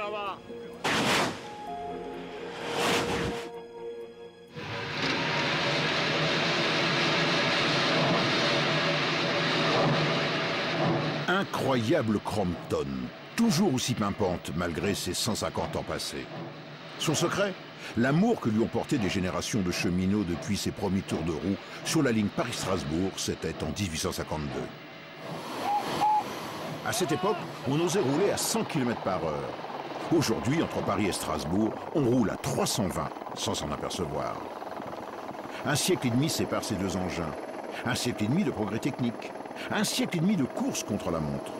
va voir. Incroyable Crompton, toujours aussi pimpante malgré ses 150 ans passés. Son secret? L'amour que lui ont porté des générations de cheminots depuis ses premiers tours de roue sur la ligne Paris-Strasbourg, c'était en 1852. À cette époque, on osait rouler à 100 km/h. Aujourd'hui, entre Paris et Strasbourg, on roule à 320 sans s'en apercevoir. Un siècle et demi sépare ces deux engins. Un siècle et demi de progrès technique. Un siècle et demi de course contre la montre.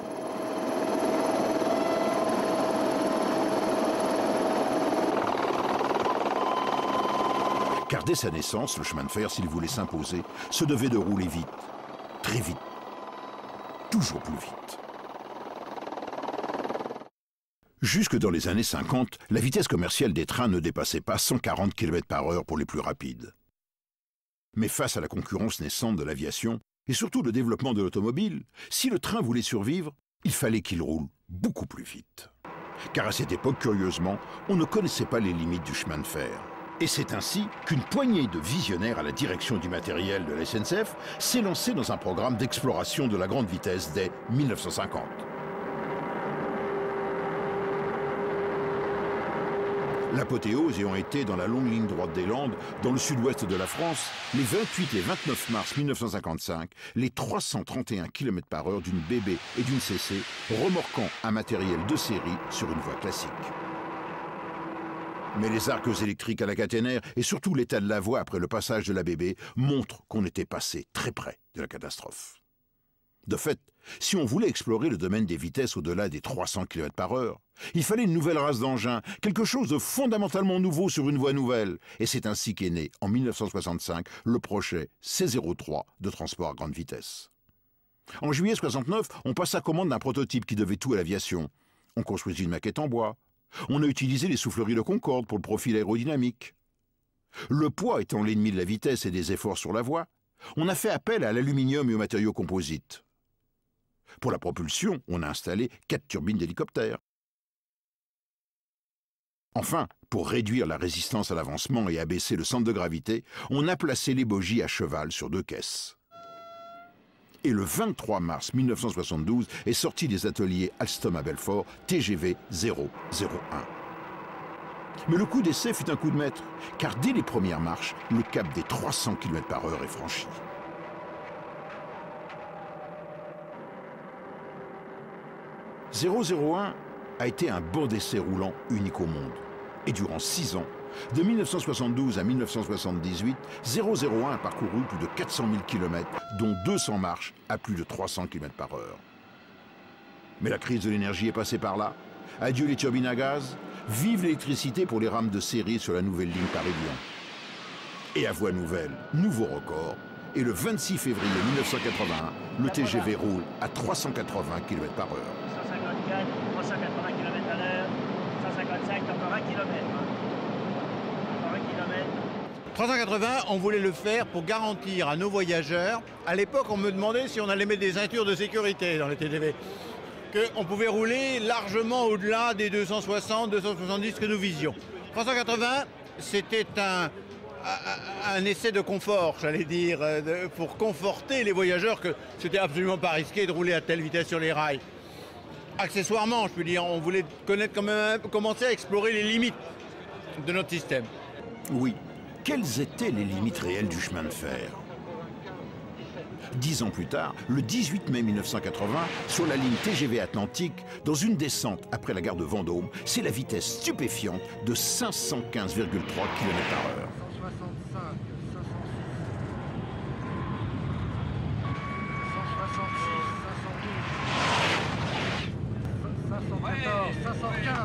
Car dès sa naissance, le chemin de fer, s'il voulait s'imposer, se devait de rouler vite, très vite, toujours plus vite. Jusque dans les années 50, la vitesse commerciale des trains ne dépassait pas 140 km/h pour les plus rapides. Mais face à la concurrence naissante de l'aviation, et surtout le développement de l'automobile, si le train voulait survivre, il fallait qu'il roule beaucoup plus vite. Car à cette époque, curieusement, on ne connaissait pas les limites du chemin de fer. Et c'est ainsi qu'une poignée de visionnaires à la direction du matériel de la SNCF s'est lancée dans un programme d'exploration de la grande vitesse dès 1950. L'apothéose ayant été dans la longue ligne droite des Landes, dans le sud-ouest de la France, les 28 et 29 mars 1955, les 331 km/h d'une BB et d'une CC remorquant un matériel de série sur une voie classique. Mais les arcs électriques à la caténaire et surtout l'état de la voie après le passage de la BB montrent qu'on était passé très près de la catastrophe. De fait, si on voulait explorer le domaine des vitesses au-delà des 300 km/h, il fallait une nouvelle race d'engins, quelque chose de fondamentalement nouveau sur une voie nouvelle. Et c'est ainsi qu'est né, en 1965, le projet C03 de transport à grande vitesse. En juillet 69, on passa commande d'un prototype qui devait tout à l'aviation. On construisit une maquette en bois. On a utilisé les souffleries de Concorde pour le profil aérodynamique. Le poids étant l'ennemi de la vitesse et des efforts sur la voie, on a fait appel à l'aluminium et aux matériaux composites. Pour la propulsion, on a installé 4 turbines d'hélicoptère. Enfin, pour réduire la résistance à l'avancement et abaisser le centre de gravité, on a placé les bogies à cheval sur 2 caisses. Et le 23 mars 1972 est sorti des ateliers Alstom à Belfort TGV 001. Mais le coup d'essai fut un coup de maître, car dès les premières marches, le cap des 300 km/h est franchi. .001 a été un banc d'essai roulant unique au monde. Et durant 6 ans, de 1972 à 1978, 001 a parcouru plus de 400 000 km, dont 200 marches à plus de 300 km/h. Mais la crise de l'énergie est passée par là. Adieu les turbines à gaz, vive l'électricité pour les rames de série sur la nouvelle ligne Paris-Lyon. Et à voie nouvelle, nouveau record. Et le 26 février 1981, le TGV roule à 380 km/h. 154, 380 km/h, 155, encore 1 km. Encore 1 km. 380, on voulait le faire pour garantir à nos voyageurs. À l'époque, on me demandait si on allait mettre des ceintures de sécurité dans les TGV. Qu'on pouvait rouler largement au-delà des 260, 270 que nous visions. 380, c'était un essai de confort, j'allais dire, pour conforter les voyageurs que c'était absolument pas risqué de rouler à telle vitesse sur les rails. Accessoirement, je peux dire, on voulait connaître quand même, commencer à explorer les limites de notre système. Oui, quelles étaient les limites réelles du chemin de fer? 10 ans plus tard, le 18 mai 1980, sur la ligne TGV Atlantique, dans une descente après la gare de Vendôme, c'est la vitesse stupéfiante de 515,3 km/h. 515.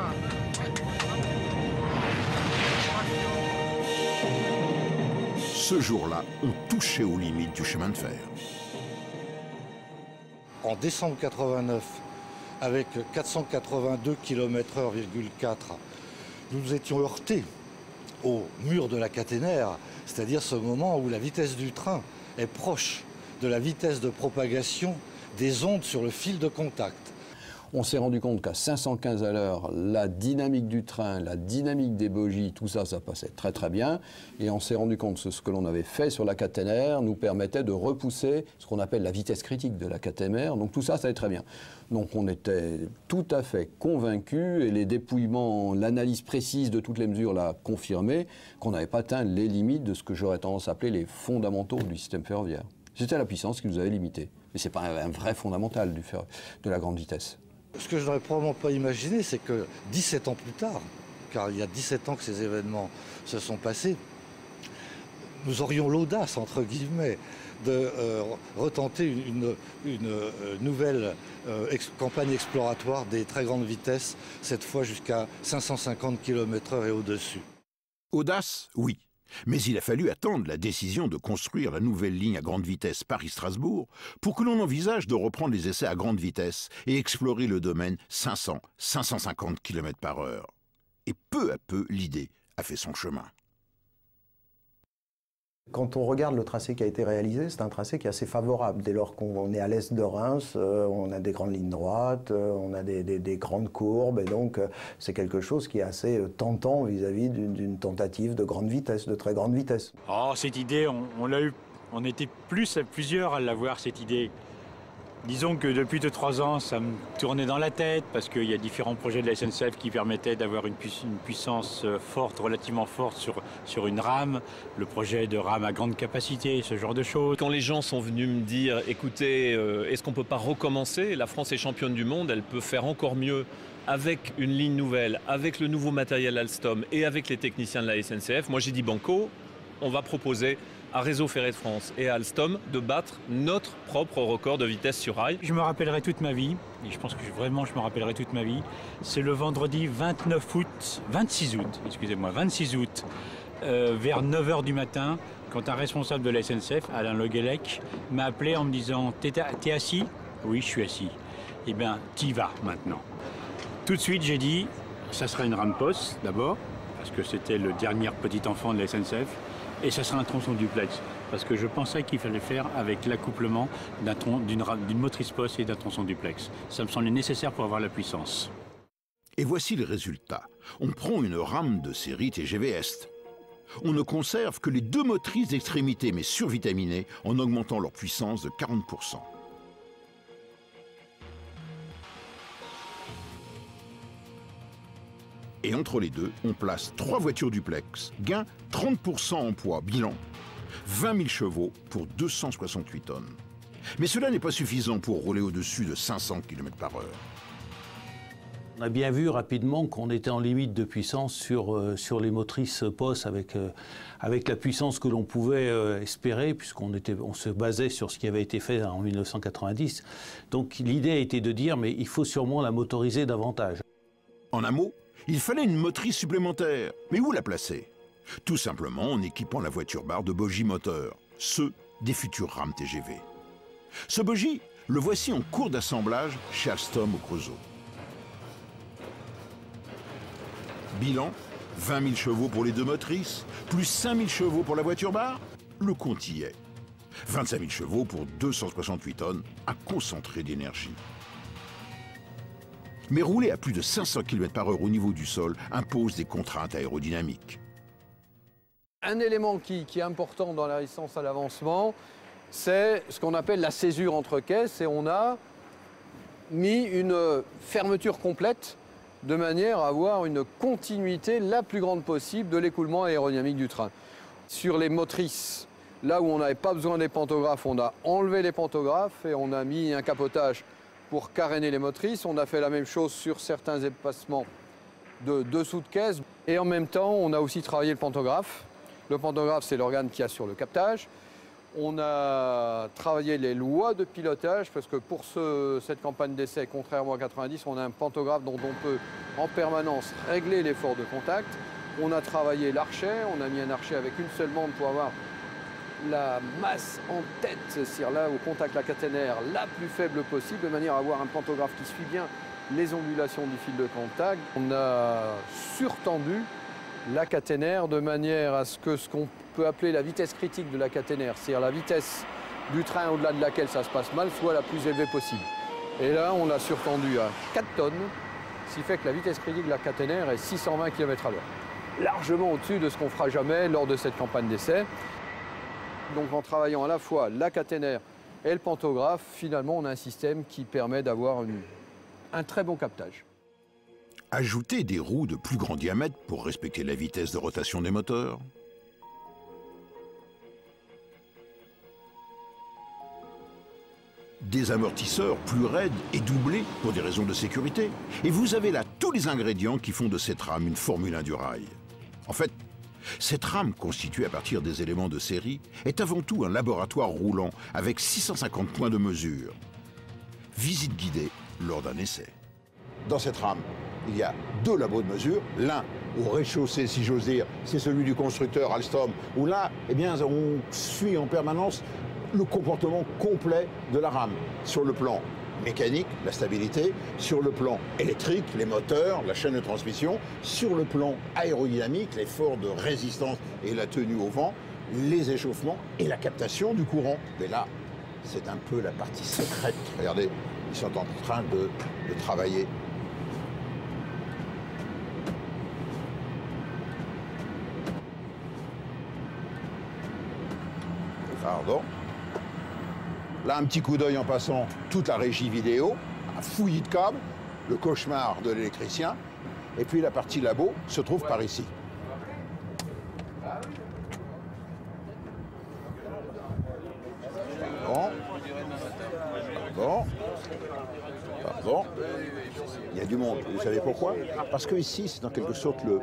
Ce jour-là, on touchait aux limites du chemin de fer. En décembre 89, avec 482 km/h,4, nous nous étions heurtés au mur de la caténaire, c'est-à-dire ce moment où la vitesse du train est proche de la vitesse de propagation des ondes sur le fil de contact. On s'est rendu compte qu'à 515 à l'heure, la dynamique du train, la dynamique des bogies, tout ça, ça passait très très bien. Et on s'est rendu compte que ce que l'on avait fait sur la caténaire nous permettait de repousser ce qu'on appelle la vitesse critique de la caténaire. Donc tout ça, ça allait très bien. Donc on était tout à fait convaincus et les dépouillements, l'analyse précise de toutes les mesures l'a confirmé qu'on n'avait pas atteint les limites de ce que j'aurais tendance à appeler les fondamentaux du système ferroviaire. C'était la puissance qui nous avait limités. Mais ce n'est pas un vrai fondamental de la grande vitesse. Ce que je n'aurais probablement pas imaginé, c'est que 17 ans plus tard, car il y a 17 ans que ces événements se sont passés, nous aurions l'audace, entre guillemets, de retenter une nouvelle campagne exploratoire des très grandes vitesses, cette fois jusqu'à 550 km/h et au-dessus. Audace, oui. Mais il a fallu attendre la décision de construire la nouvelle ligne à grande vitesse Paris-Strasbourg pour que l'on envisage de reprendre les essais à grande vitesse et explorer le domaine 500-550 km/h. Et peu à peu, l'idée a fait son chemin. Quand on regarde le tracé qui a été réalisé, c'est un tracé qui est assez favorable. Dès lors qu'on est à l'est de Reims, on a des grandes lignes droites, on a des grandes courbes, et donc c'est quelque chose qui est assez tentant vis-à-vis d'une tentative de grande vitesse, de très grande vitesse. Oh, cette idée, on l'a eu, on était plusieurs à l'avoir, cette idée. Disons que depuis 2-3 ans, ça me tournait dans la tête parce qu'il y a différents projets de la SNCF qui permettaient d'avoir une puissance forte, relativement forte sur une rame, le projet de rame à grande capacité, ce genre de choses. Quand les gens sont venus me dire, écoutez, est-ce qu'on ne peut pas recommencer? La France est championne du monde, elle peut faire encore mieux avec une ligne nouvelle, avec le nouveau matériel Alstom et avec les techniciens de la SNCF. Moi j'ai dit banco, on va proposer à Réseau Ferré de France et à Alstom de battre notre propre record de vitesse sur rail. Je me rappellerai toute ma vie, et je pense que vraiment je me rappellerai toute ma vie, c'est le vendredi 26 août, vers 9 h du matin, quand un responsable de la SNCF, Alain Le Guellec, m'a appelé en me disant « T'es assis ?» Oui, je suis assis. Eh bien, t'y vas maintenant. Tout de suite, j'ai dit « Ça sera une rame poste d'abord, parce que c'était le dernier petit enfant de la SNCF. Et ça sera un tronçon duplex, parce que je pensais qu'il fallait faire avec l'accouplement d'une motrice poste et d'un tronçon duplex. Ça me semblait nécessaire pour avoir la puissance. Et voici le résultat. On prend une rame de série TGV Est. On ne conserve que les deux motrices d'extrémité, mais survitaminées, en augmentant leur puissance de 40%. Et entre les deux, on place 3 voitures duplex, gain 30% en poids, bilan 20 000 chevaux pour 268 tonnes. Mais cela n'est pas suffisant pour rouler au-dessus de 500 km/h. On a bien vu rapidement qu'on était en limite de puissance sur les motrices POS avec la puissance que l'on pouvait espérer, puisqu'on se basait sur ce qui avait été fait en 1990. Donc l'idée a été de dire, mais il faut sûrement la motoriser davantage. En un mot, il fallait une motrice supplémentaire. Mais où la placer? Tout simplement en équipant la voiture-barre de bogies moteurs, ceux des futures rames TGV. Ce bogie, le voici en cours d'assemblage chez Alstom au Creusot. Bilan, 20 000 chevaux pour les deux motrices, plus 5 000 chevaux pour la voiture-barre, le compte y est. 25 000 chevaux pour 268 tonnes à concentrer d'énergie. Mais rouler à plus de 500 km/h au niveau du sol impose des contraintes aérodynamiques. Un élément qui est important dans la résistance à l'avancement, c'est ce qu'on appelle la césure entre caisses, et on a mis une fermeture complète de manière à avoir une continuité la plus grande possible de l'écoulement aérodynamique du train. Sur les motrices, là où on n'avait pas besoin des pantographes, on a enlevé les pantographes et on a mis un capotage pour caréner les motrices. On a fait la même chose sur certains espacements de dessous de caisse. Et en même temps, on a aussi travaillé le pantographe. Le pantographe, c'est l'organe qu'il y a sur le captage. On a travaillé les lois de pilotage, parce que pour cette campagne d'essai, contrairement à 90, on a un pantographe dont on peut en permanence régler l'effort de contact. On a travaillé l'archet, on a mis un archet avec une seule bande pour avoir la masse en tête, c'est-à-dire là au contact la caténaire la plus faible possible, de manière à avoir un pantographe qui suit bien les ondulations du fil de contact. On a surtendu la caténaire de manière à ce qu'on peut appeler la vitesse critique de la caténaire, c'est-à-dire la vitesse du train au-delà de laquelle ça se passe mal, soit la plus élevée possible. Et là, on l'a surtendu à 4 tonnes, ce qui fait que la vitesse critique de la caténaire est 620 km/h. Largement au-dessus de ce qu'on fera jamais lors de cette campagne d'essai. Donc en travaillant à la fois la caténaire et le pantographe, finalement, on a un système qui permet d'avoir un très bon captage. Ajouter des roues de plus grand diamètre pour respecter la vitesse de rotation des moteurs. Des amortisseurs plus raides et doublés pour des raisons de sécurité. Et vous avez là tous les ingrédients qui font de cette rame une Formule 1 du rail. En fait, cette rame constituée à partir des éléments de série est avant tout un laboratoire roulant avec 650 points de mesure. Visite guidée lors d'un essai. Dans cette rame, il y a 2 labos de mesure. L'un au rez-de-chaussée, si j'ose dire, c'est celui du constructeur Alstom, où là, eh bien, on suit en permanence le comportement complet de la rame, sur le plan mécanique, la stabilité, sur le plan électrique, les moteurs, la chaîne de transmission, sur le plan aérodynamique, l'effort de résistance et la tenue au vent, les échauffements et la captation du courant. Mais là, c'est un peu la partie secrète. Regardez, ils sont en train de travailler. Pardon. Là, un petit coup d'œil en passant toute la régie vidéo, un fouillis de câbles, le cauchemar de l'électricien, et puis la partie labo se trouve par ici. Pardon. Il y a du monde. Vous savez pourquoi? Parce que ici, c'est en quelque sorte le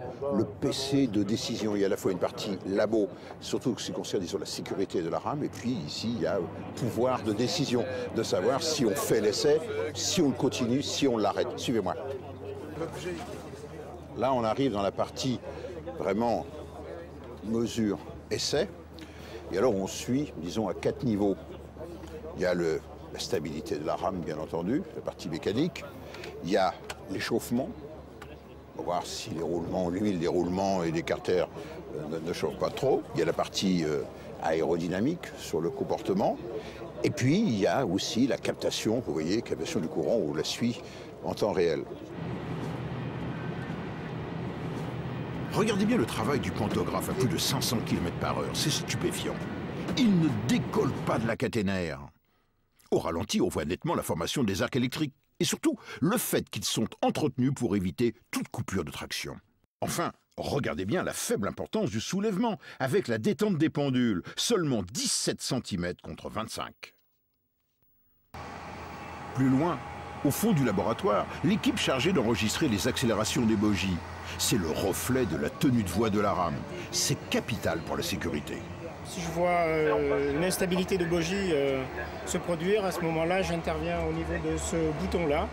PC de décision. Il y a à la fois une partie labo, surtout ce qui concerne disons, la sécurité de la rame, et puis ici, il y a pouvoir de décision, de savoir si on fait l'essai, si on le continue, si on l'arrête. Suivez-moi. Là, on arrive dans la partie vraiment mesure, essai. Et alors, on suit, disons, à 4 niveaux. Il y a la stabilité de la rame, bien entendu, la partie mécanique. Il y a l'échauffement. On va voir si l'huile des roulements et des carters ne chauffent pas trop. Il y a la partie aérodynamique sur le comportement. Et puis, il y a aussi la captation, vous voyez, captation du courant, on la suit en temps réel. Regardez bien le travail du pantographe à plus de 500 km/h. C'est stupéfiant. Il ne décolle pas de la caténaire. Au ralenti, on voit nettement la formation des arcs électriques. Et surtout, le fait qu'ils sont entretenus pour éviter toute coupure de traction. Enfin, regardez bien la faible importance du soulèvement, avec la détente des pendules, seulement 17 cm contre 25. Plus loin, au fond du laboratoire, l'équipe chargée d'enregistrer les accélérations des bogies. C'est le reflet de la tenue de voie de la rame. C'est capital pour la sécurité. Si je vois une instabilité de bogie se produire, à ce moment-là, j'interviens au niveau de ce bouton-là,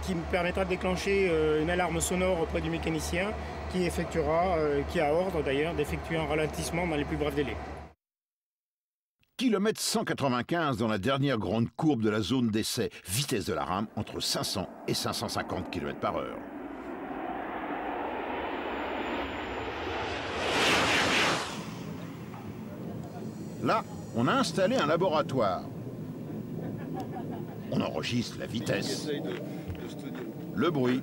qui me permettra de déclencher une alarme sonore auprès du mécanicien, qui a ordre d'ailleurs d'effectuer un ralentissement dans les plus brefs délais. Kilomètre 195 dans la dernière grande courbe de la zone d'essai, vitesse de la rame entre 500 et 550 km/h. Là, on a installé un laboratoire. On enregistre la vitesse, le bruit,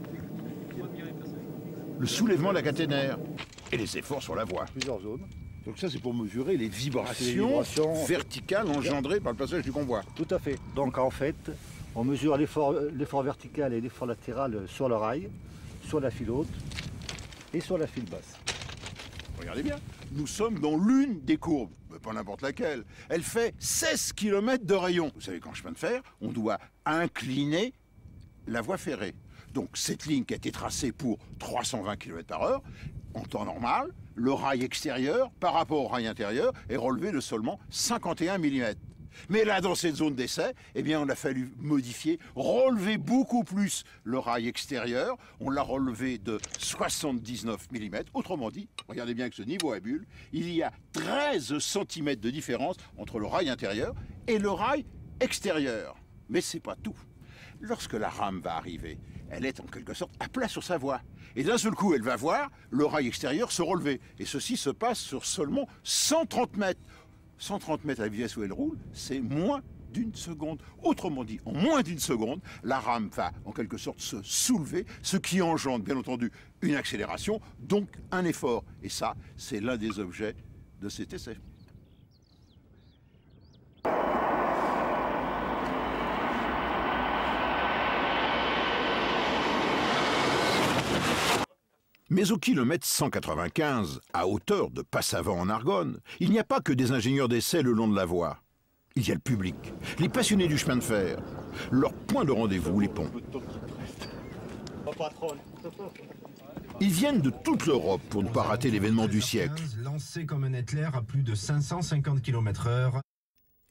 le soulèvement de la caténaire et les efforts sur la voie. Plusieurs zones. Donc ça, c'est pour mesurer les vibrations verticales engendrées par le passage du convoi. Tout à fait. Donc en fait, on mesure l'effort vertical et l'effort latéral sur le rail, sur la file haute et sur la file basse. Regardez bien, nous sommes dans l'une des courbes, mais pas n'importe laquelle. Elle fait 16 km de rayon. Vous savez qu'en chemin de fer, on doit incliner la voie ferrée. Donc cette ligne qui a été tracée pour 320 km/h, en temps normal, le rail extérieur par rapport au rail intérieur est relevé de seulement 51 mm. Mais là, dans cette zone d'essai, eh bien, on a fallu modifier, relever beaucoup plus le rail extérieur. On l'a relevé de 79 mm. Autrement dit, regardez bien que ce niveau à bulle, il y a 13 cm de différence entre le rail intérieur et le rail extérieur. Mais c'est pas tout. Lorsque la rame va arriver, elle est en quelque sorte à plat sur sa voie. Et d'un seul coup, elle va voir le rail extérieur se relever. Et ceci se passe sur seulement 130 mètres. 130 mètres à la vitesse où elle roule, c'est moins d'une seconde. Autrement dit, en moins d'une seconde, la rame va en quelque sorte se soulever, ce qui engendre bien entendu une accélération, donc un effort. Et ça, c'est l'un des objets de cet essai. Mais au kilomètre 195, à hauteur de Passavant en Argonne, il n'y a pas que des ingénieurs d'essai le long de la voie. Il y a le public, les passionnés du chemin de fer, leur point de rendez-vous, les ponts. Ils viennent de toute l'Europe pour ne pas rater l'événement du siècle. Lancé comme un éclair à plus de 550 km/h.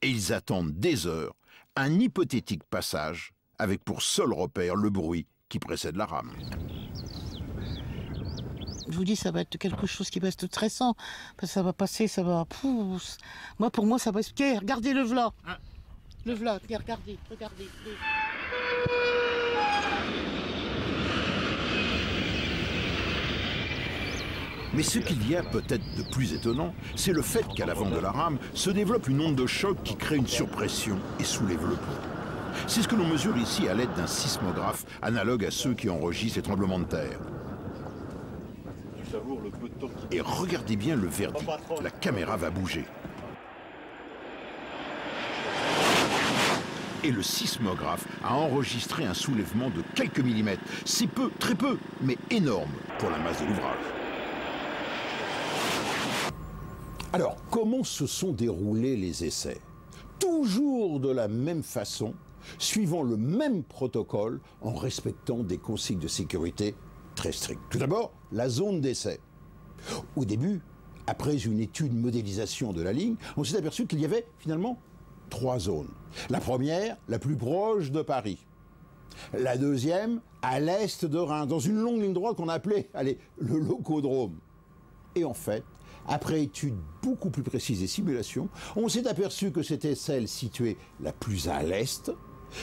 Et ils attendent des heures un hypothétique passage avec pour seul repère le bruit qui précède la rame. Je vous dis, ça va être quelque chose qui va être stressant. Parce que ça va passer, ça va... Moi, pour moi, ça va être... Regardez le v'là. Le v'là, regardez. Mais ce qu'il y a peut-être de plus étonnant, c'est le fait qu'à l'avant de la rame se développe une onde de choc qui crée une surpression et soulève le pont. C'est ce que l'on mesure ici à l'aide d'un sismographe analogue à ceux qui enregistrent les tremblements de terre. Et regardez bien le verdict, la caméra va bouger. Et le sismographe a enregistré un soulèvement de quelques millimètres. C'est peu, très peu, mais énorme pour la masse de l'ouvrage. Alors, comment se sont déroulés les essais? Toujours de la même façon, suivant le même protocole, en respectant des consignes de sécurité très strictes. Tout d'abord, la zone d'essai. Au début, après une étude modélisation de la ligne, on s'est aperçu qu'il y avait finalement 3 zones. La première, la plus proche de Paris. La deuxième, à l'est de Reims, dans une longue ligne droite qu'on appelait, le Locodrome. Et en fait, après étude beaucoup plus précise et simulation, on s'est aperçu que c'était celle située la plus à l'est,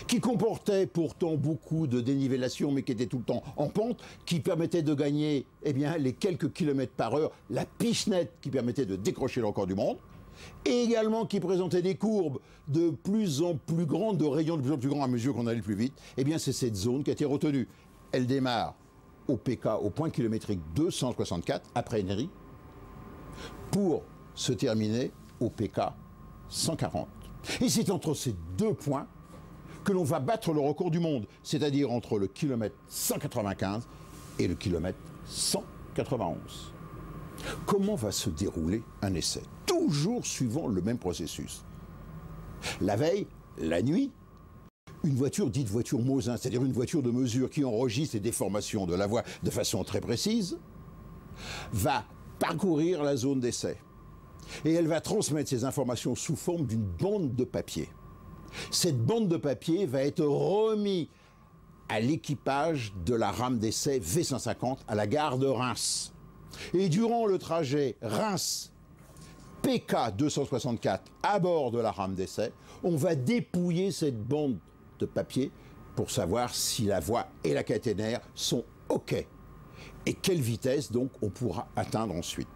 qui comportait pourtant beaucoup de dénivellation, mais qui était tout le temps en pente, qui permettait de gagner les quelques kilomètres par heure, la pichenette qui permettait de décrocher le record du monde, et également qui présentait des courbes de plus en plus grandes, de rayons de plus en plus grands à mesure qu'on allait plus vite. C'est cette zone qui a été retenue. Elle démarre au PK, au point kilométrique 264, après Ennery, pour se terminer au PK 140. Et c'est entre ces 2 points que l'on va battre le record du monde, c'est-à-dire entre le kilomètre 195 et le kilomètre 191. Comment va se dérouler un essai? Toujours suivant le même processus. La veille, la nuit, une voiture dite voiture Mosin, c'est-à-dire une voiture de mesure qui enregistre les déformations de la voie de façon très précise, va parcourir la zone d'essai. Et elle va transmettre ces informations sous forme d'une bande de papier. Cette bande de papier va être remise à l'équipage de la rame d'essai V150 à la gare de Reims. Et durant le trajet Reims-PK 264 à bord de la rame d'essai, on va dépouiller cette bande de papier pour savoir si la voie et la caténaire sont OK. Et quelle vitesse donc on pourra atteindre ensuite.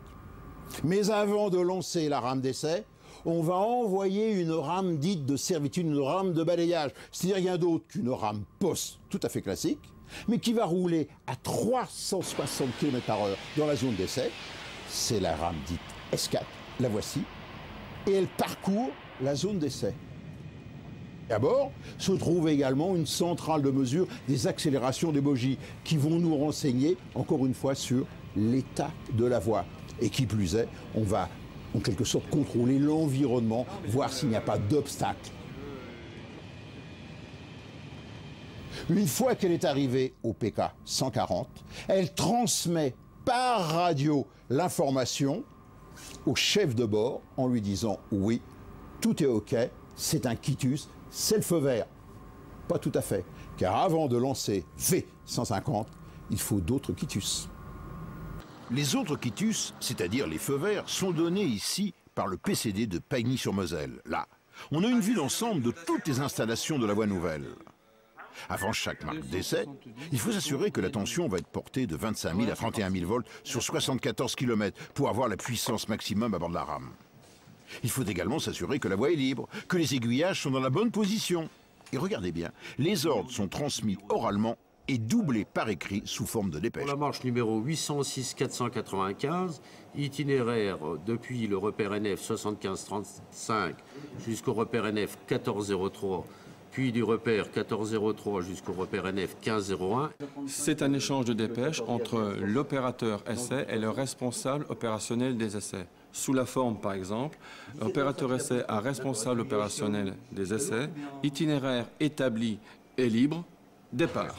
Mais avant de lancer la rame d'essai, on va envoyer une rame dite de servitude, une rame de balayage. C'est-à-dire rien d'autre qu'une rame poste tout à fait classique, mais qui va rouler à 360 km/h dans la zone d'essai. C'est la rame dite S4, la voici, et elle parcourt la zone d'essai. À bord se trouve également une centrale de mesure des accélérations des bogies qui vont nous renseigner, encore une fois, sur l'état de la voie. Et qui plus est, on va en quelque sorte contrôler l'environnement, voir s'il n'y a pas d'obstacle. Une fois qu'elle est arrivée au PK 140, elle transmet par radio l'information au chef de bord en lui disant « Oui, tout est OK, c'est un quitus, c'est le feu vert ». Pas tout à fait, car avant de lancer V150, il faut d'autres quitus. Les autres quitus, c'est-à-dire les feux verts, sont donnés ici par le PCD de Pagny-sur-Moselle. Là, on a une vue d'ensemble de toutes les installations de la voie nouvelle. Avant chaque marque d'essai, il faut s'assurer que la tension va être portée de 25 000 à 31 000 volts sur 74 km pour avoir la puissance maximum à bord de la rame. Il faut également s'assurer que la voie est libre, que les aiguillages sont dans la bonne position. Et regardez bien, les ordres sont transmis oralement et doublés par écrit sous forme de dépêche. Pour la marche numéro 806 495, itinéraire depuis le repère NF 7535 jusqu'au repère NF 1403, puis du repère 1403 jusqu'au repère NF 1501. C'est un échange de dépêches entre l'opérateur essai et le responsable opérationnel des essais. Sous la forme, par exemple, opérateur essai à responsable opérationnel des essais, itinéraire établi et libre, départ.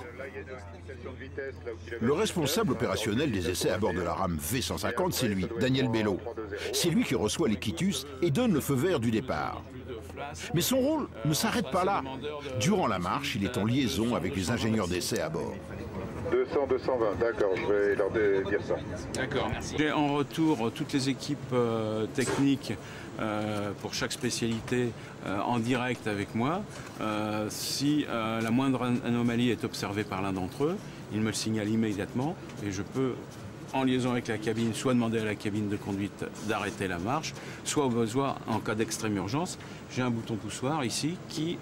Le responsable opérationnel des essais à bord de la rame V150, c'est lui, Daniel Bello. C'est lui qui reçoit les quitus et donne le feu vert du départ. Mais son rôle ne s'arrête pas là. Durant la marche, il est en liaison avec les ingénieurs d'essai à bord. 200, 220, d'accord, je vais leur dire ça. D'accord. J'ai en retour toutes les équipes techniques pour chaque spécialité en direct avec moi. Si la moindre anomalie est observée par l'un d'entre eux, il me le signale immédiatement et je peux, en liaison avec la cabine, soit demander à la cabine de conduite d'arrêter la marche, soit au besoin, en cas d'extrême urgence, j'ai un bouton poussoir ici qui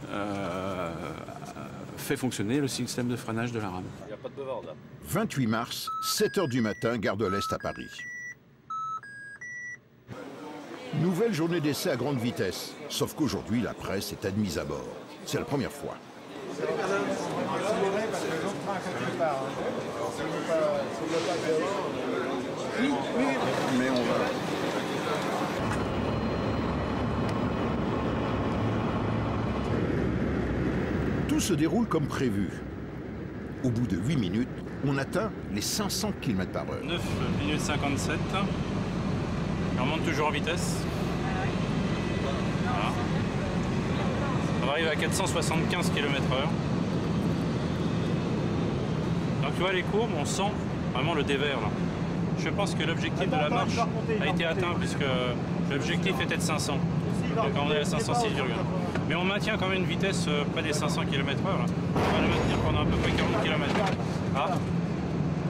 fait fonctionner le système de freinage de la rame. Il n'y a pas de bavard là. 28 mars, 7 h du matin, gare de l'Est à Paris. Nouvelle journée d'essai à grande vitesse, sauf qu'aujourd'hui, la presse est admise à bord. C'est la première fois. Mais on va... Tout se déroule comme prévu. Au bout de 8 minutes, on atteint les 500 km/h. 9 minutes 57. On remonte toujours en vitesse. Voilà. On arrive à 475 km/h. Donc tu vois les courbes, on sent vraiment le dévers là. Je pense que l'objectif de la marche a été atteint puisque l'objectif était de 500. Donc on est à 506,1. Mais on maintient quand même une vitesse près des 500 km/h. On va le maintenir pendant à peu près 40 km. Ah,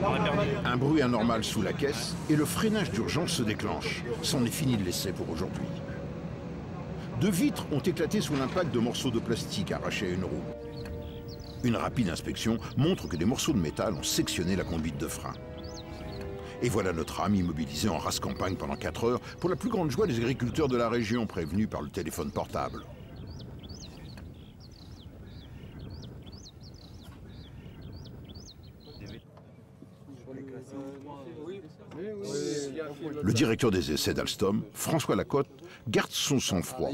on a perdu. Un bruit anormal sous la caisse et le freinage d'urgence se déclenche. C'en est fini de l'essai pour aujourd'hui. 2 vitres ont éclaté sous l'impact de morceaux de plastique arrachés à une roue. Une rapide inspection montre que des morceaux de métal ont sectionné la conduite de frein. Et voilà notre âme immobilisé en race campagne pendant 4 heures pour la plus grande joie des agriculteurs de la région prévenus par le téléphone portable. Le directeur des essais d'Alstom, François Lacotte, garde son sang-froid.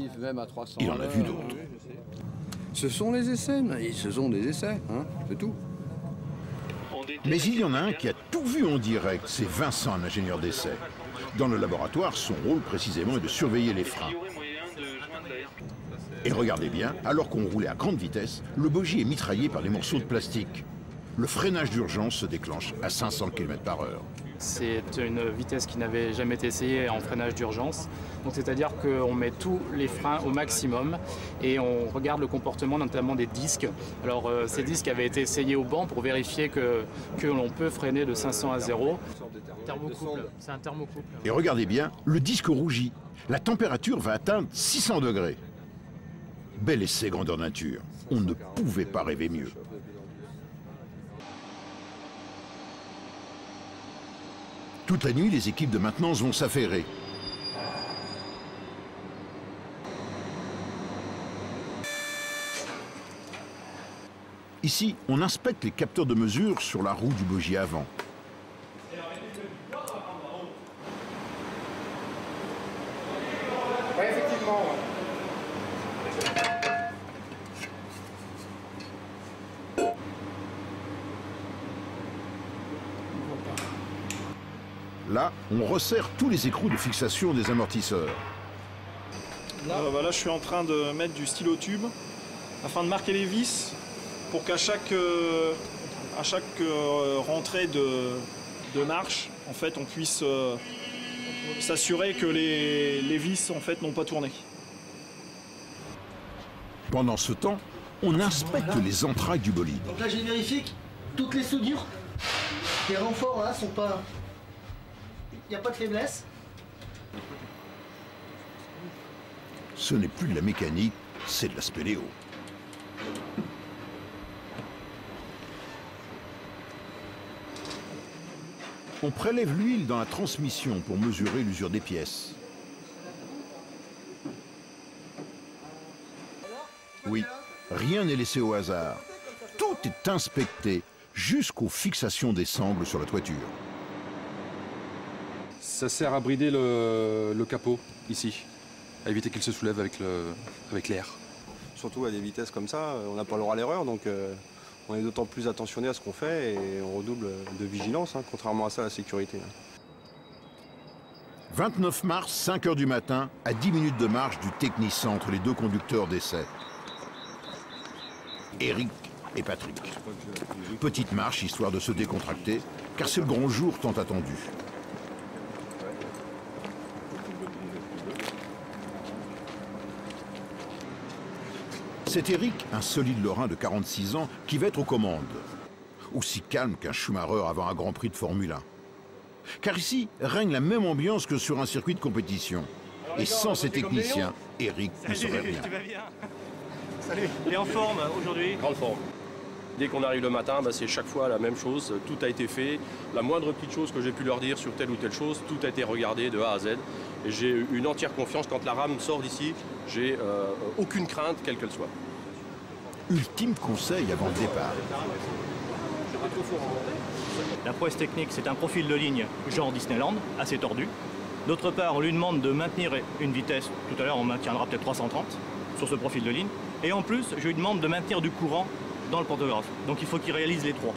Il en a vu d'autres. Ce sont les essais, mais ce sont des essais, hein, c'est tout. Mais il y en a un qui a tout vu en direct, c'est Vincent, un ingénieur d'essai. Dans le laboratoire, son rôle précisément est de surveiller les freins. Et regardez bien, alors qu'on roulait à grande vitesse, le bogie est mitraillé par des morceaux de plastique. Le freinage d'urgence se déclenche à 500 km/h. C'est une vitesse qui n'avait jamais été essayée en freinage d'urgence. Donc c'est-à-dire qu'on met tous les freins au maximum et on regarde le comportement notamment des disques. Alors ces disques avaient été essayés au banc pour vérifier que l'on peut freiner de 500 à 0. Thermocouple, c'est un thermocouple. Et regardez bien, le disque rougit. La température va atteindre 600 degrés. Bel essai grandeur nature. On ne pouvait pas rêver mieux. Toute la nuit, les équipes de maintenance vont s'affairer. Ici, on inspecte les capteurs de mesure sur la roue du bogie avant. Oui, effectivement. Là, on resserre tous les écrous de fixation des amortisseurs. Là, je suis en train de mettre du stylo tube afin de marquer les vis pour qu'à chaque rentrée de marche, en fait, on puisse s'assurer que les vis en fait n'ont pas tourné. Pendant ce temps, on inspecte les entrailles du bolide. Donc là, j'ai vérifié que toutes les soudures, les renforts là sont pas. Il n'y a pas de faiblesse. ce n'est plus de la mécanique, c'est de la spéléo. On prélève l'huile dans la transmission pour mesurer l'usure des pièces. Oui, rien n'est laissé au hasard. Tout est inspecté jusqu'aux fixations des sangles sur la toiture. Ça sert à brider le capot, ici, à éviter qu'il se soulève avec l'air. Surtout à des vitesses comme ça, on n'a pas le droit à l'erreur, donc on est d'autant plus attentionné à ce qu'on fait et on redouble de vigilance, hein, contrairement à ça, la sécurité. 29 mars, 5 h du matin, à 10 minutes de marche du Technicentre entre les deux conducteurs d'essai. Eric et Patrick. Petite marche, histoire de se décontracter, car c'est le grand jour tant attendu. C'est Eric, un solide Lorrain de 46 ans, qui va être aux commandes. Aussi calme qu'un Schumacher avant un Grand Prix de Formule 1. Car ici règne la même ambiance que sur un circuit de compétition. Et sans ses techniciens, Eric ne serait rien. Tu vas bien? Salut. Et en forme aujourd'hui? Grande forme. Dès qu'on arrive le matin, c'est chaque fois la même chose. Tout a été fait. La moindre petite chose que j'ai pu leur dire sur telle ou telle chose, tout a été regardé de A à Z. Et j'ai une entière confiance. Quand la rame sort d'ici, j'ai aucune crainte, quelle qu'elle soit. Ultime conseil avant le départ. La prouesse technique, c'est un profil de ligne genre Disneyland, assez tordu. D'autre part, on lui demande de maintenir une vitesse. Tout à l'heure, on maintiendra peut-être 330 sur ce profil de ligne. Et en plus, je lui demande de maintenir du courant dans le pantographe. Donc il faut qu'il réalise les trois.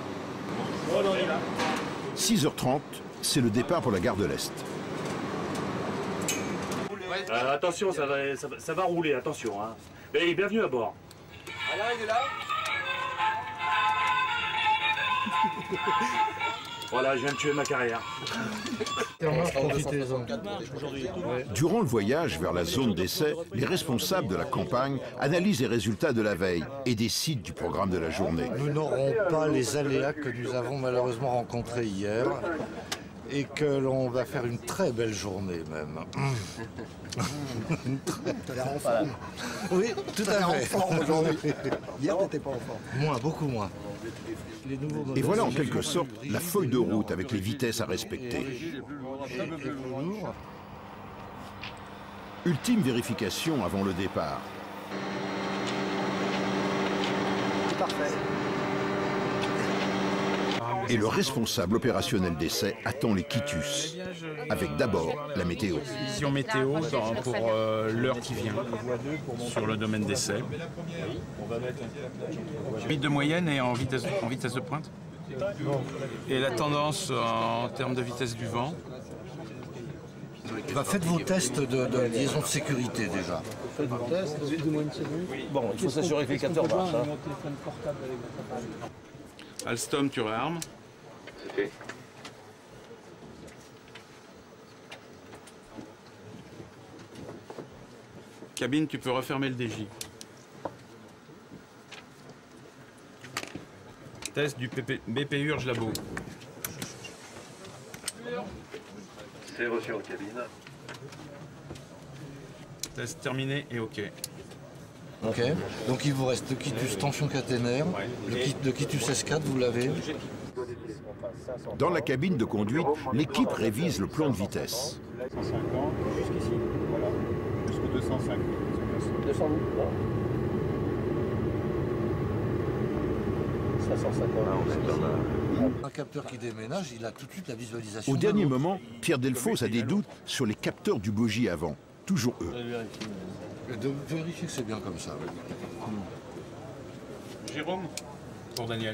6 h 30, c'est le départ pour la gare de l'Est. Attention, ça va rouler, attention. Hein. Et bienvenue à bord. Alors, il est là. Voilà, je viens de tuer ma carrière. Durant le voyage vers la zone d'essai, les responsables de la campagne analysent les résultats de la veille et décident du programme de la journée. Nous n'aurons pas les aléas que nous avons malheureusement rencontrés hier et que l'on va faire une très belle journée même. T'as l'air en forme. Oui, tout à fait. En forme aujourd'hui. Hier, t'étais pas en forme. Moins, beaucoup moins. Et voilà en quelque sorte la feuille de route avec les vitesses à respecter. Ultime vérification avant le départ. C'est parfait. Et le responsable opérationnel d'essai attend les quitus, avec d'abord la météo. Vision météo pour l'heure qui vient sur le domaine d'essai. Limite de moyenne et en vitesse de pointe. Et la tendance en termes de vitesse du vent. Faites vos tests de liaison de sécurité déjà. Bon, il faut s'assurer que les capteurs marchent. Hein. Alstom, tu réarmes. C'est fait. Cabine, tu peux refermer le DJ. Test du BP Urge Labo. C'est reçu en cabine. Test terminé et OK. Ok. Donc il vous reste le quitus tension caténaire, le quitus S4, vous l'avez. Dans la cabine de conduite, l'équipe révise le plan de vitesse. 150 jusqu'ici, voilà, jusqu'au 205. 200 Un capteur qui déménage, il a tout de suite la visualisation. Au dernier moment, Pierre Delphos a des doutes sur les capteurs du bogie avant. Toujours eux. De vérifier que c'est bien comme ça. Jérôme, pour Daniel.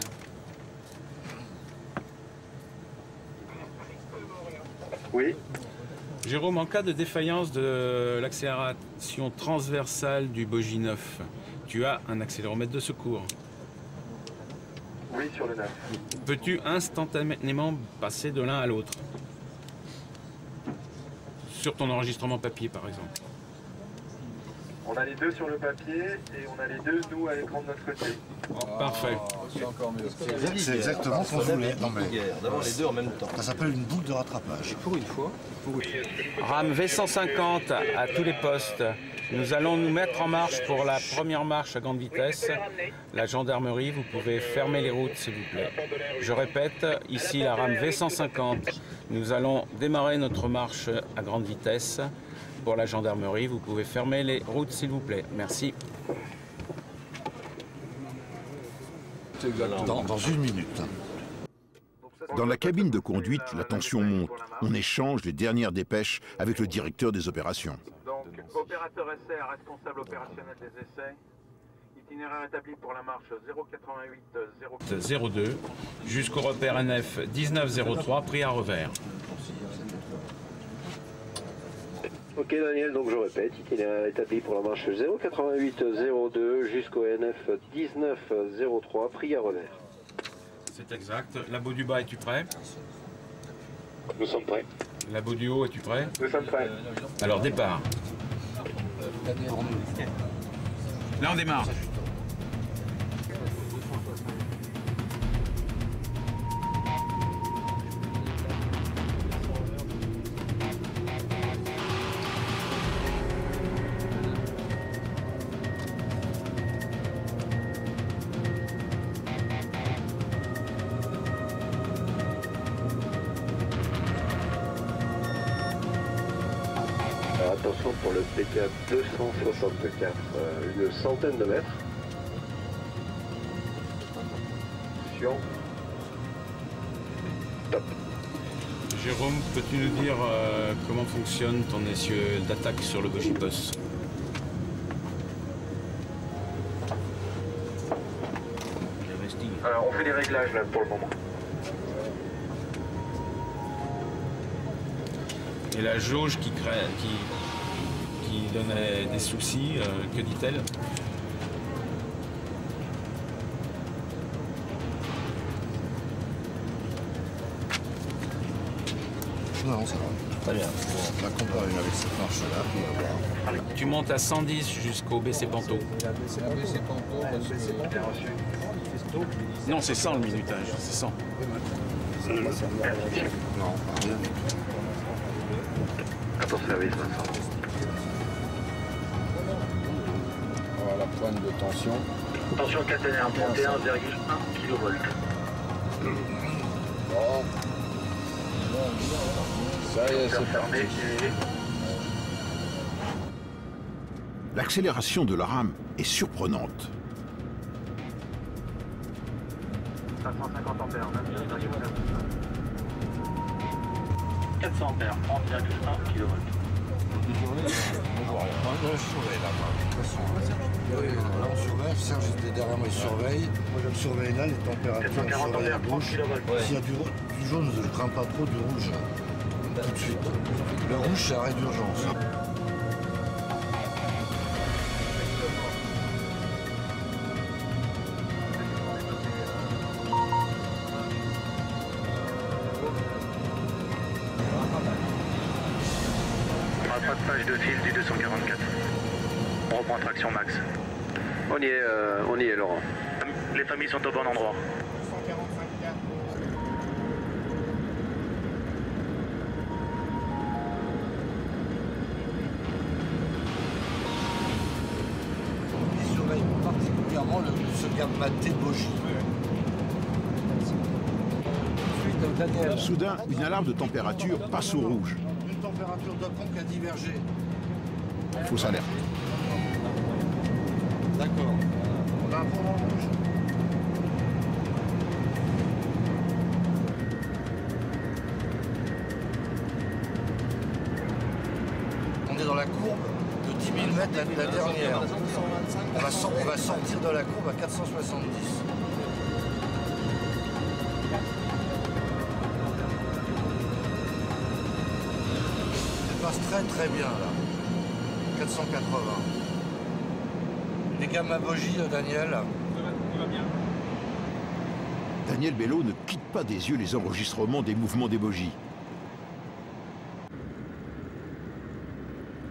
Oui. Jérôme, en cas de défaillance de l'accélération transversale du bogie 9, tu as un accéléromètre de secours. Oui, sur le 9. Peux-tu instantanément passer de l'un à l'autre? Sur ton enregistrement papier, par exemple. On a les deux sur le papier et on a les deux, nous, à l'écran de notre côté. Parfait. C'est encore mieux. C'est exactement ce qu'on voulait. D'avoir les deux en même temps. Ça s'appelle une boucle de rattrapage. Pour une fois. RAM V150 à tous les postes. Nous allons nous mettre en marche pour la première marche à grande vitesse. La gendarmerie, vous pouvez fermer les routes s'il vous plaît. Je répète, ici la rame V150. Nous allons démarrer notre marche à grande vitesse. Pour la gendarmerie, vous pouvez fermer les routes s'il vous plaît. Merci. Dans une minute. Dans la cabine de conduite, la tension monte. On échange les dernières dépêches avec le directeur des opérations. Donc, opérateur essai, responsable opérationnel des essais. Itinéraire établi pour la marche 088 02 jusqu'au repère NF 1903, pris à revers. Ok Daniel, donc je répète, itinéraire établi pour la marche 08802 jusqu'au NF 1903, pris à revers. C'est exact. La Beau du Bas, es-tu prêt? Nous sommes prêts. La Beau du Haut, es-tu prêt? Nous sommes prêts. Alors départ. Là on démarre. Attention pour le PTA 264, une centaine de mètres. Sur. Top. Jérôme, peux-tu nous dire comment fonctionne ton essieu d'attaque sur le Bogie-Bus? Alors, on fait des réglages là pour le moment. Et la jauge qui donnait des soucis, que dit-elle? Non, ça va. Très bien. On va comparer avec cette marche-là. Tu montes à 110 jusqu'au BC Panto. Non, c'est 100 le minutage, c'est 100. Non, rien. Attends, service, Vincent. Voilà la pointe de tension. Tension caténaire 31,1 kV. Bon. Ça y est, c'est fermé. L'accélération de la rame est surprenante. 550 ampères, 400 ampères, 30,1 kV. Je surveille là-bas, de toute façon. Oui, là on surveille, Serge était derrière moi, il surveille. Je surveille là les températures, je surveille à gauche. S'il y a du jaune, je ne crains pas trop du rouge. Tout de suite. Le rouge, c'est arrêt d'urgence. Rattrapage de fil du 244. On reprend traction max. On y est Laurent. Les familles sont au bon endroit. Il surveille particulièrement ce gamma T Bogie. Soudain, une alarme de température passe au rouge. Une température de pompe qui a divergé. Fausse alerte. D'accord. On a un point en rouge. On est dans la courbe de 10 000 mètres la dernière. On va sortir de la courbe à 470. Ça passe très bien là. 480. Des gamma Bogie, Daniel. Daniel Bello ne quitte pas des yeux les enregistrements des mouvements des bogies.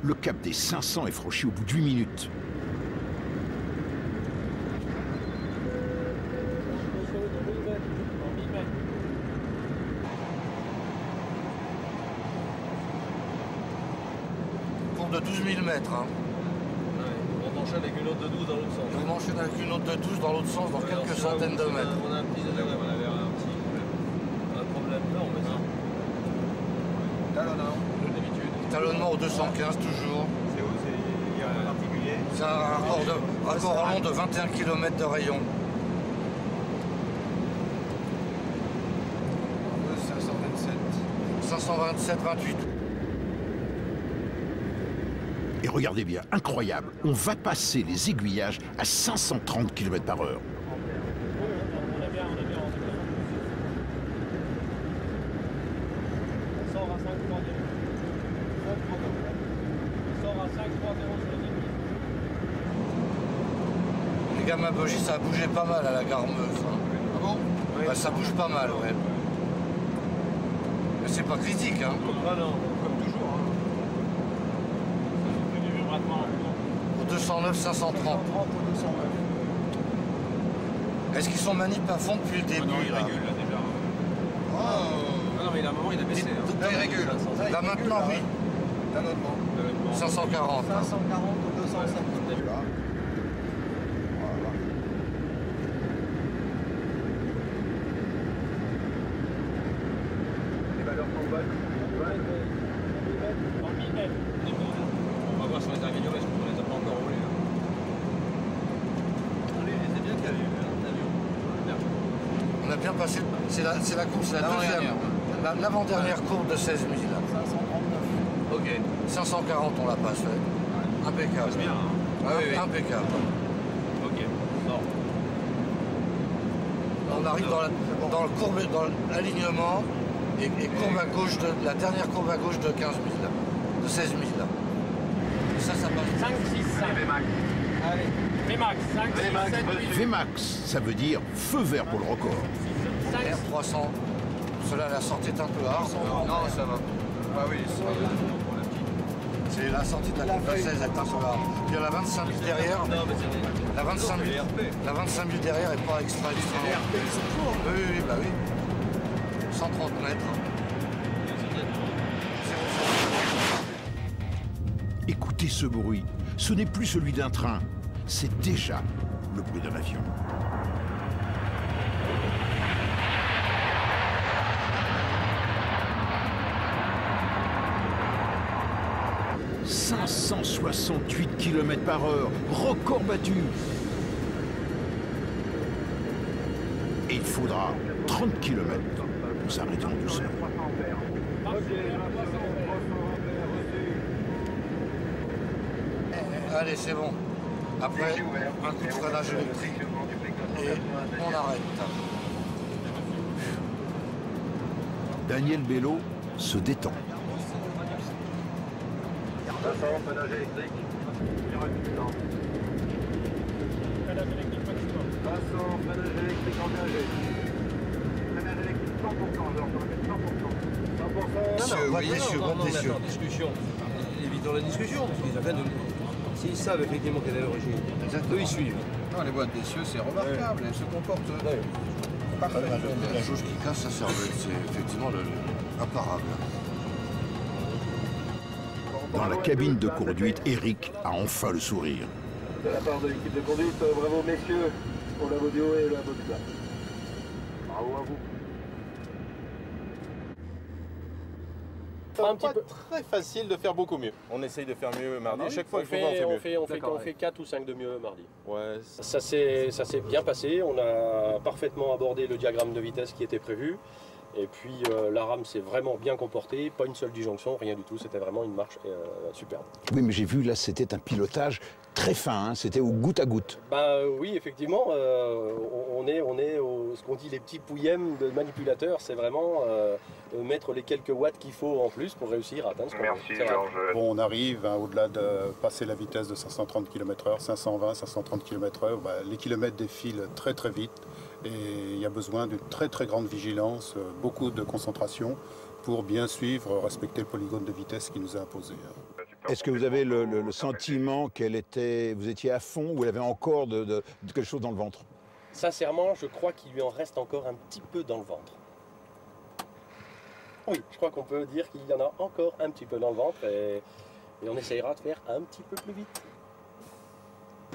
Le cap des 500 est franchi au bout d'8 minutes. Courbe de 12 000 mètres. Hein. enchaîne avec une autre de 12 dans l'autre sens. On enchaîne avec une autre de 12 dans l'autre sens, dans quelques centaines de mètres. On a un petit problème. Non, mais ça. Talonnant, comme d'habitude. Talonnement au 215 toujours. C'est où? Il y a un particulier? C'est un raccord long de 21 km de rayon. 527, 28. Et regardez bien, incroyable, on va passer les aiguillages à 530 km/h. Les gars, ma bogie, ça a bougé pas mal à la Garmeuse. Hein. Ah bon? Oui. Bah, ça bouge pas mal, ouais. Mais c'est pas critique, hein. Ah non, comme toujours. Hein. Au 209, 530. Est-ce qu'ils sont manip à fond depuis le début? Non, il régule là déjà. Oh. Non, mais il a un moment, il a baissé. Hein. Là, il régule. Là maintenant, oui. Talonnement. 540. 540 ou 250. On va voir sur les améliorés, parce qu'on les a pas encore roulés. C'est bien calé, l'avion. On a bien passé, c'est la course, la deuxième, l'avant-dernière courbe de 16 000. 539. Ok. 540, on la passe, ouais. Impeccable. C'est bien, hein. Ah oui, impeccable. Ok. Non. On arrive dans l'alignement et courbe à gauche la dernière courbe à gauche de 15 000, de 16 000. Et ça passe. 5, 6, 5. VMAX. Allez. VMAX. 5, 6, 7, 8. VMAX, ça veut dire feu vert pour le record. R300, cela la sortie est un peu hard. Non, ça va. Ah oui, c'est pas grave. C'est la sortie de la courbe à 16 est un peu hard. Puis il y a la 25 000 derrière. La 25 000 derrière est pas extra. Oui, bah oui. 130 mètres. Écoutez ce bruit, ce n'est plus celui d'un train, c'est déjà le bruit d'un avion. « 568 km/h, record battu. Et il faudra 30 km pour s'arrêter en douceur. Allez, c'est bon. Après, un coup de freinage électrique et on arrête. Daniel Bello se détend. Freinage électrique. Freinage électrique engagé. Freinage électrique 100%, alors 100%. 100%. Non, discussion. Évitons la discussion, parce qu'ils attendent. S'ils savent effectivement quelle est l'origine, eux ils suivent. Non, les boîtes d'essieu, c'est remarquable, elles se comportent. Parfait. La jauge qui casse, ça sert, c'est effectivement imparable. Dans la cabine de conduite, Eric a enfin le sourire. De la part de l'équipe de conduite, bravo messieurs pour la vidéo et la vodka. Bravo à vous. C'est pas très facile de faire beaucoup mieux. On essaye de faire mieux mardi. À chaque fois, on fait 4 ou 5 de mieux mardi. Ouais. Ça s'est bien passé. On a parfaitement abordé le diagramme de vitesse qui était prévu. Et puis la rame s'est vraiment bien comportée. Pas une seule disjonction, rien du tout. C'était vraiment une marche superbe. Oui, mais j'ai vu là, c'était un pilotage très fin. Hein, c'était au goutte à goutte. Bah oui, effectivement, on est au ce qu'on dit les petits pouillèmes de manipulateurs. C'est vraiment mettre les quelques watts qu'il faut en plus pour réussir à atteindre ce qu'on veut. Merci Georges. Bon, on arrive au-delà de passer la vitesse de 530 km/h, 520, 530 km/h. Bah, les kilomètres défilent très très vite et il y a besoin d'une très très grande vigilance, beaucoup de concentration pour bien suivre, respecter le polygone de vitesse qui nous est imposé. Est-ce que vous avez le sentiment qu'elle était, vous étiez à fond ou elle avait encore de quelque chose dans le ventre? Sincèrement, je crois qu'il lui en reste encore un petit peu dans le ventre. Oui, je crois qu'on peut dire qu'il y en a encore un petit peu dans le ventre et on essayera de faire un petit peu plus vite.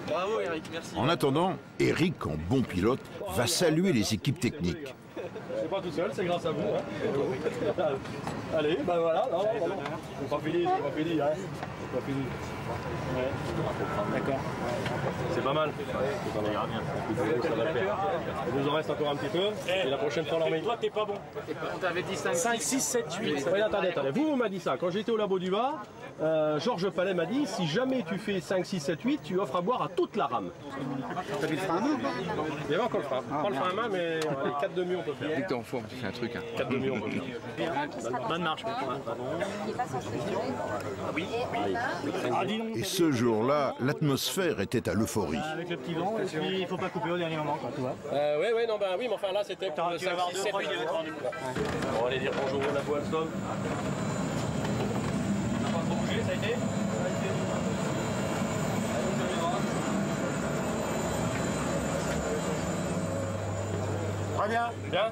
Bravo Eric, merci. En attendant, Eric, en bon pilote, va saluer les équipes techniques. C'est pas tout seul, c'est grâce à vous. Hein. Allez, ben voilà, non, c'est pas fini, c'est pas fini. Hein. C'est pas fini. Ouais. D'accord. C'est pas mal. C'est pas mal. Ça va le faire. Il nous en reste encore un petit peu. Et la prochaine fois, on l'emmène. Toi, t'es pas bon. On t'avait dit 5, 6, 7, 8. Oui, attendez. Vous m'avez dit ça. Quand j'étais au labo du Var, Georges Palais m'a dit si jamais tu fais 5, 6, 7, 8, tu offres à boire à toute la rame. T'as mis le frein à main? Il y avait encore le frein. Pas le frein à main, mais les 4 demi, on peut faire. Dès que t'es en forme, tu fais un truc. 4 demi, on peut faire. Bonne marche. Oui. Et ce jour-là, l'atmosphère était à l'euphorie. Avec le petit vent, et puis il faut pas couper au dernier moment, quoi, tu vois. Oui, mais enfin là, c'était pour le 5, 6, 7, 8. On va aller dire bonjour à la boîte Alstom. On n'a pas trop bougé, ça a été? Très bien. Bien.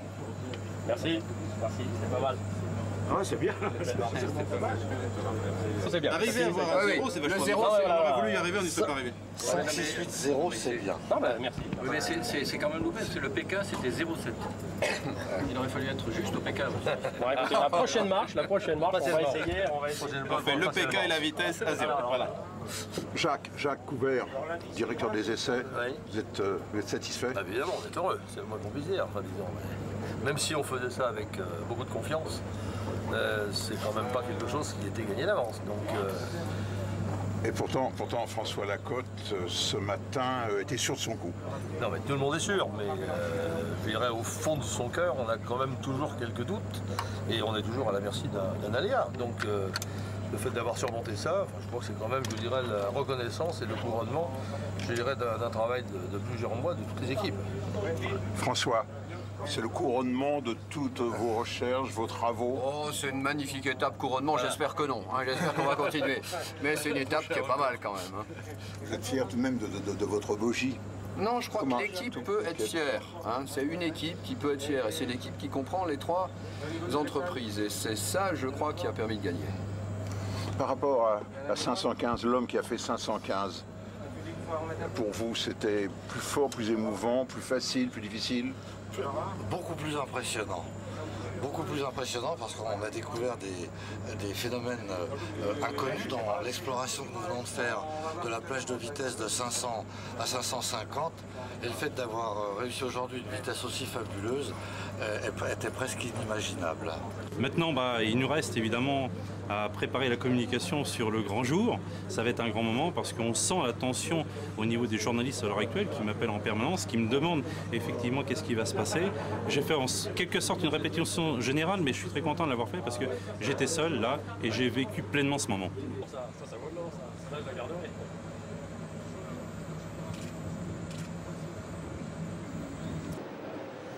Merci, c'est pas mal. Ouais, c'est bien. Ça c'est bien. Arriver à avoir un 0, c'est vachement bien. On aurait voulu y arriver, on n'y serait pas arrivé. 5, 6, 8, 0, c'est bien. Non, bah, merci. Oui, mais c'est quand même nouvelle, parce que le PK c'était 0,7. Il aurait fallu être juste au PK. Bon, écoutez, la prochaine marche, on va essayer. On fait le PK et la vitesse à 0. Voilà. Jacques Couvert, directeur des essais, vous êtes satisfait? Évidemment, on est heureux, c'est le moins qu'on puisse dire. Enfin, disons, même si on faisait ça avec beaucoup de confiance, c'est quand même pas quelque chose qui était gagné d'avance. Et pourtant, François Lacote, ce matin, était sûr de son coup. Non, mais tout le monde est sûr, mais je dirais au fond de son cœur, on a quand même toujours quelques doutes, et on est toujours à la merci d'un aléa. Donc, le fait d'avoir surmonté ça, je crois que c'est quand même, je dirais, la reconnaissance et le couronnement, je dirais, d'un travail de plusieurs mois de toutes les équipes. François, c'est le couronnement de toutes vos recherches, vos travaux? Oh, c'est une magnifique étape couronnement, j'espère que non. Hein, j'espère qu'on va continuer. Mais c'est une étape qui est pas mal quand même. Hein. Vous êtes fier tout de même de votre bogie? Non, je crois que l'équipe peut être fière. Hein. C'est une équipe qui peut être fière. Et c'est l'équipe qui comprend les trois entreprises. Et c'est ça, je crois, qui a permis de gagner. Par rapport à 515, l'homme qui a fait 515, pour vous, c'était plus fort, plus émouvant, plus facile, plus difficile? Beaucoup plus impressionnant. Beaucoup plus impressionnant parce qu'on a découvert des phénomènes inconnus dans l'exploration que nous venons de faire de la plage de vitesse de 500 à 550. Et le fait d'avoir réussi aujourd'hui une vitesse aussi fabuleuse était presque inimaginable. Maintenant, il nous reste évidemment à préparer la communication sur le grand jour. Ça va être un grand moment parce qu'on sent la tension au niveau des journalistes à l'heure actuelle qui m'appellent en permanence, qui me demandent effectivement qu'est-ce qui va se passer. J'ai fait en quelque sorte une répétition générale, mais je suis très content de l'avoir fait parce que j'étais seul là et j'ai vécu pleinement ce moment.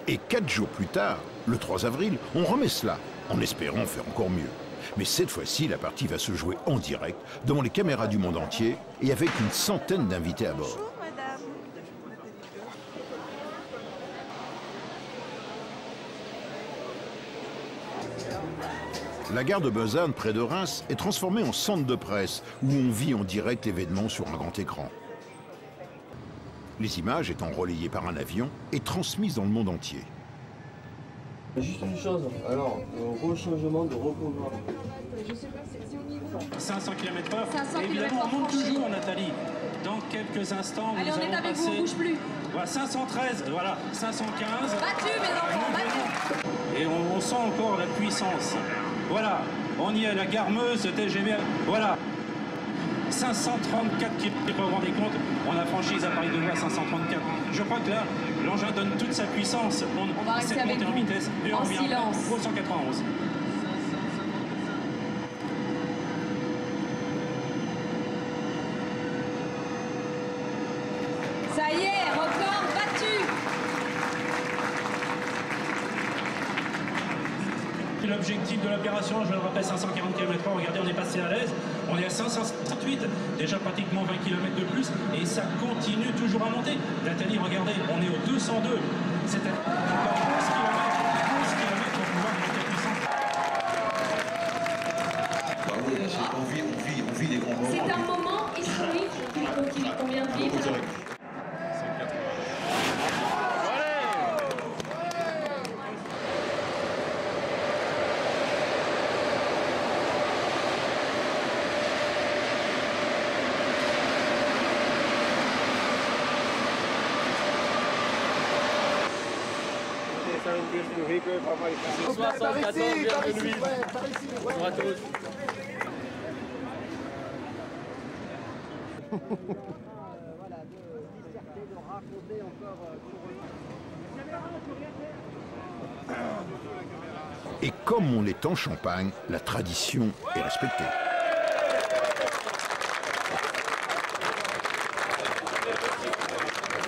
Et 4 jours plus tard, le 3 avril, on remet cela, en espérant faire encore mieux. Mais cette fois-ci, la partie va se jouer en direct, devant les caméras du monde entier, et avec une centaine d'invités à bord. Bonjour, madame. La gare de Besançon, près de Reims, est transformée en centre de presse, où on vit en direct l'événement sur un grand écran. Les images étant relayées par un avion et transmises dans le monde entier. Juste une chose, alors, rechangement de recouvrement. Je sais pas, c'est au niveau. 500 km/h. 500 Et évidemment, on monte franchis. toujours, Nathalie. Dans quelques instants, Allez, nous on est allons avec vous, passer... on bouge plus. Voilà, 513, voilà, 515. Battu, mes enfants, battu. Et on sent encore la puissance. Voilà, on y est, la gare Meuse, TGV. Voilà. 534 km, vous vous rendez compte, on a franchi les appareils de voie 534. Je crois que là, l'engin donne toute sa puissance. On va rester cette avec montée en vous, vitesse, et en on revient silence. au 191. Ça y est, record battu. L'objectif de l'opération, je le rappelle, 540 km/h. Regardez, on est passé à l'aise. On est à 568, déjà pratiquement 20 km de plus. Et ça continue toujours à monter. Nathalie, regardez, on est au 202. C'est encore 11 km pour pouvoir monter la puissance. C'est un moment historique qu'on vient de vivre. 74,8. Bonjour à tous. Et comme on est en Champagne, la tradition est respectée.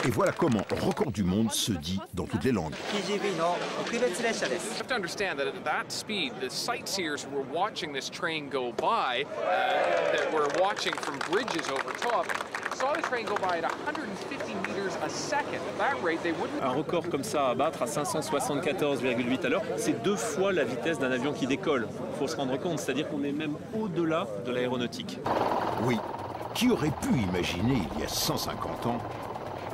Et voilà comment Record du monde se dit dans toutes les langues. You have to understand that at that speed, the sightseers who were watching this train go by, that were watching from bridges over top, saw the train go by at 150 meters a second. At that rate, they wouldn't... Un record comme ça à battre à 574,8 à l'heure, c'est 2 fois la vitesse d'un avion qui décolle. Il faut se rendre compte, c'est-à-dire qu'on est même au-delà de l'aéronautique. Oui, qui aurait pu imaginer il y a 150 ans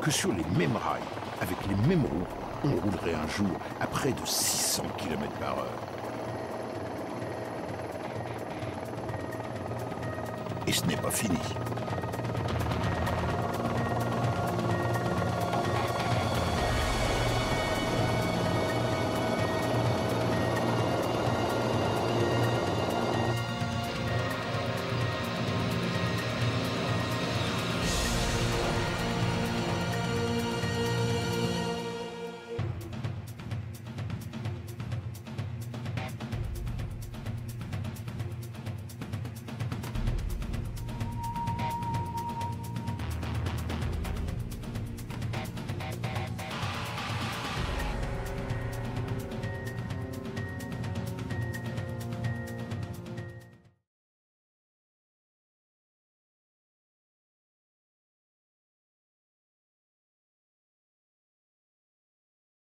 que sur les mêmes rails, avec les mêmes roues, on roulerait un jour à près de 600 km/h. Et ce n'est pas fini.